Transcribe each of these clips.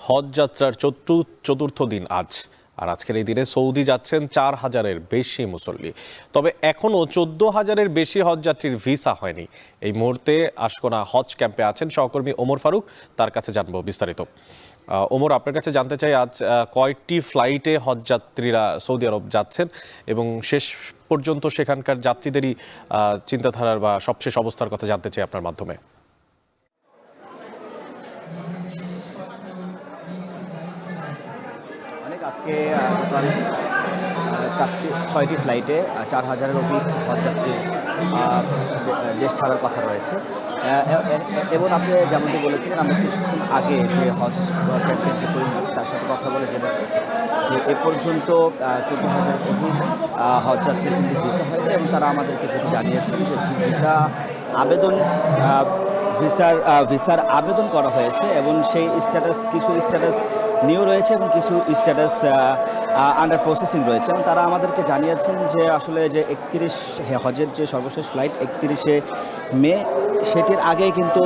হজ যাত্রার চতুর্থ দিন আজ। আর আজকের এই দিনে সৌদি যাচ্ছেন 4,000-এর বেশি মুসল্লি। তবে এখনও 14,000-এর বেশি হজযাত্রীর ভিসা হয়নি। এই মুহূর্তে আশকোনা হজ ক্যাম্পে আছেন সহকর্মী ওমর ফারুক, তার কাছে জানবো বিস্তারিত। ওমর, আপনার কাছে জানতে চাই আজ কয়টি ফ্লাইটে হজযাত্রীরা সৌদি আরব যাচ্ছেন এবং শেষ পর্যন্ত সেখানকার যাত্রীদেরই চিন্তাধারার বা সবশেষ অবস্থার কথা জানতে চাই আপনার মাধ্যমে। আজকে টোটাল 6টি ফ্লাইটে 4,000-এর অধিক হজযাত্রী দেশ ছাড়ার কথা রয়েছে। এবং আপনি যেমনটি বলেছিলেন, আমরা কিছুক্ষণ আগে যে হজ ক্যাম্পের যে পরিচালক তার সাথে কথা বলে জেনেছি যে এ পর্যন্ত 14,000-এর অধিক হজযাত্রীর কিন্তু ভিসা হয়নি এবং তারা আমাদেরকে যেটি জানিয়েছেন যে ভিসার আবেদন করা হয়েছে এবং সেই কিছু স্ট্যাটাস নিউ রয়েছে এবং কিছু স্ট্যাটাস আন্ডার প্রসেসিং রয়েছে। এবং তারা আমাদেরকে জানিয়েছেন যে আসলে যে 31 হজের যে সর্বশেষ ফ্লাইট 31শে মে, সেটির আগেই কিন্তু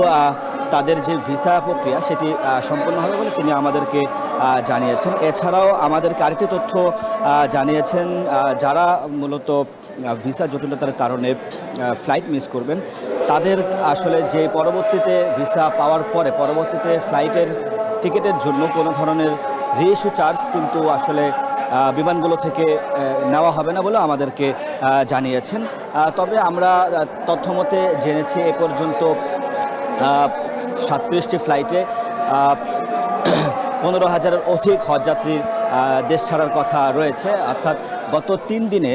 তাদের যে ভিসা প্রক্রিয়া সেটি সম্পন্ন হবে বলে তিনি আমাদেরকে জানিয়েছেন। এছাড়াও আমাদেরকে আরেকটি তথ্য জানিয়েছেন, যারা মূলত ভিসা জটিলতার কারণে ফ্লাইট মিস করবেন তাদের আসলে যে পরবর্তীতে ভিসা পাওয়ার পরে পরবর্তীতে ফ্লাইটের টিকিটের জন্য কোনো ধরনের রিইস্যু চার্জ কিন্তু আসলে বিমানগুলো থেকে নেওয়া হবে না বলে আমাদেরকে জানিয়েছেন। তবে আমরা তথ্যমতে জেনেছি এ পর্যন্ত 37টি ফ্লাইটে 15,000-এর অধিক হজযাত্রীর দেশ ছাড়ার কথা রয়েছে। অর্থাৎ গত 3 দিনে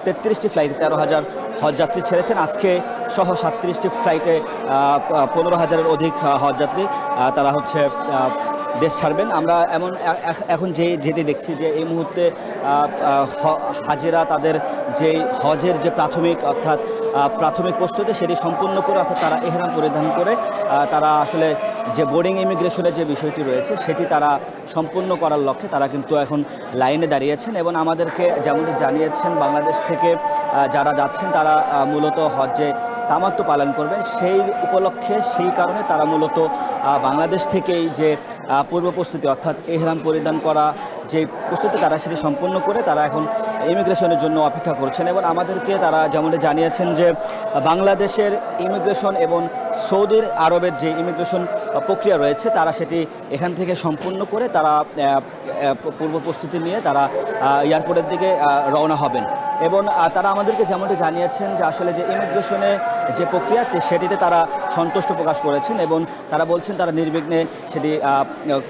33টি ফ্লাইটে 13,000 হজযাত্রী ছেড়েছেন। আজকে সহ 37টি ফ্লাইটে 15,000-এর অধিক হজযাত্রী তারা দেশ ছাড়বেন। আমরা এখন যেটি দেখছি যে এই মুহূর্তে হাজিরা তাদের যেই হজের যে প্রাথমিক প্রস্তুতি সেটি সম্পূর্ণ করে, অর্থাৎ তারা এহরাম পরিধান করে তারা আসলে যে বোর্ডিং ইমিগ্রেশনের যে বিষয়টি রয়েছে সেটি তারা সম্পূর্ণ করার লক্ষ্যে তারা কিন্তু এখন লাইনে দাঁড়িয়েছেন। এবং আমাদেরকে যেমনটি জানিয়েছেন, বাংলাদেশ থেকে যারা যাচ্ছেন তারা মূলত হজে তামাত্তু পালন করবেন, সেই উপলক্ষে সেই কারণে তারা মূলত বাংলাদেশ থেকেই যে পূর্ব প্রস্তুতি অর্থাৎ এহরাম পরিধান করা যে প্রস্তুতি তারা সেটি সম্পন্ন করে তারা এখন ইমিগ্রেশনের জন্য অপেক্ষা করছেন। এবং আমাদেরকে তারা যেমনটি জানিয়েছেন যে বাংলাদেশের ইমিগ্রেশন এবং সৌদি আরবের যে ইমিগ্রেশন প্রক্রিয়া রয়েছে তারা সেটি এখান থেকে সম্পূর্ণ করে তারা পূর্ব প্রস্তুতি নিয়ে তারা এয়ারপোর্টের দিকে রওনা হবেন। এবং তারা আমাদেরকে যেমনটি জানিয়েছেন যে আসলে যে ইমিগ্রেশনে যে প্রক্রিয়া সেটিতে তারা সন্তুষ্ট প্রকাশ করেছেন এবং তারা বলছেন তারা নির্বিঘ্নে সেটি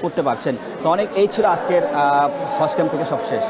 করতে পারছেন। তো এই ছিল আজকের হজ ক্যাম্প থেকে সবশেষ।